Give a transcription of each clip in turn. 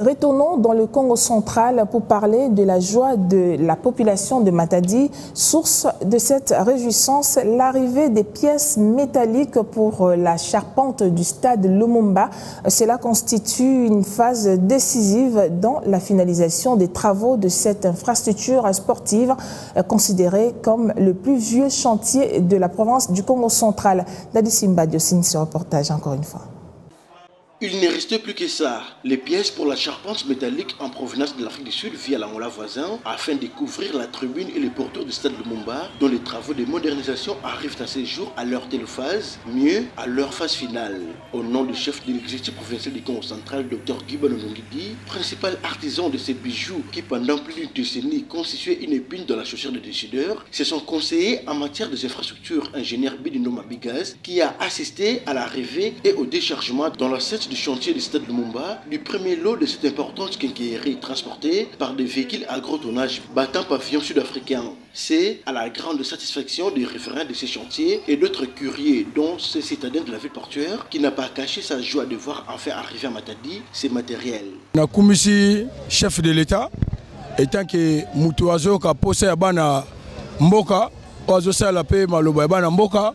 Retournons dans le Congo central pour parler de la joie de la population de Matadi. Source de cette réjouissance, l'arrivée des pièces métalliques pour la charpente du stade Lumumba. Cela constitue une phase décisive dans la finalisation des travaux de cette infrastructure sportive considérée comme le plus vieux chantier de la province du Congo central. Dadi Simba Diosine, ce reportage encore une fois. Il ne restait plus que ça, les pièces pour la charpente métallique en provenance de l'Afrique du Sud via l'Angola voisin, afin de couvrir la tribune et les porteurs du stade Lumumba, dont les travaux de modernisation arrivent à ces jours à leur téléphase, mieux à leur phase finale. Au nom du chef de l'exécutif provincial du Congo central, Dr Guy Ngidi, principal artisan de ces bijoux qui pendant plus d'une décennie constituaient une épine dans la chaussure des décideurs, c'est son conseiller en matière des infrastructures, ingénieur Bidino Mabigaz, qui a assisté à l'arrivée et au déchargement dans la scène du chantier du stade Lumumba du premier lot de cette importante quincaillerie transportée par des véhicules à gros tonnage battant pavillon sud-africain. C'est à la grande satisfaction des référents de ces chantiers et d'autres curieux, dont ce citadin de la ville portuaire, qui n'a pas caché sa joie de voir enfin arriver à Matadi ces matériels. Na kumisi chef de l'État, étant que mutuazo ka posé à bana mboka, ozo sala pe maloba bana mboka.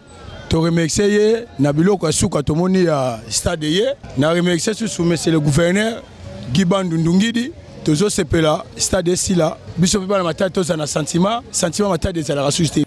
Je remercie Nabilo Suka Tomoni à Stade. Je remercie monsieur le gouverneur Guy Ngidi. Toujours là, Stade Sila. Sentiment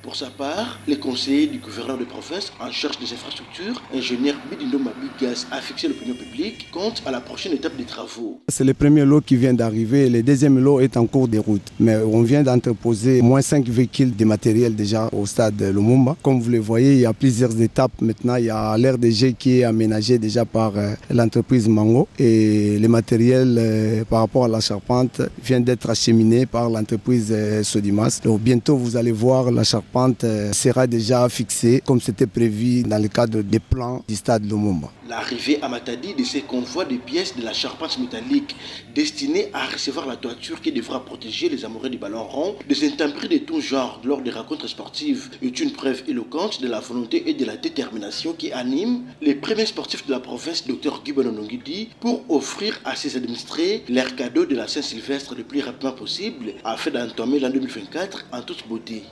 Pour sa part, les conseillers du gouverneur de province en charge des infrastructures, ingénieur Bidindo Mabigas, a fixé l'opinion publique quant à la prochaine étape des travaux. C'est le premier lot qui vient d'arriver, le deuxième lot est en cours de route. Mais on vient d'entreposer moins 5 véhicules de matériel déjà au stade Lumumba. Comme vous le voyez, il y a plusieurs étapes maintenant. Il y a l'aire de jet qui est aménagé déjà par l'entreprise Mango. Et le matériel par rapport à la charpente vient d'être acheminé par l'entreprise Sodimas. Donc bientôt vous allez voir, la charpente sera déjà fixée comme c'était prévu dans le cadre des plans du stade Lumumba. L'arrivée à Matadi de ces convois de pièces de la charpente métallique destinée à recevoir la toiture qui devra protéger les amoureux du ballon rond des intempéries de tout genre lors des rencontres sportives est une preuve éloquente de la volonté et de la détermination qui animent les premiers sportifs de la province, Dr Guy Ngidi, pour offrir à ses administrés leur cadeau de la Saint-Sylvestre le plus rapidement possible afin d'entamer l'an 2024 en toute beauté.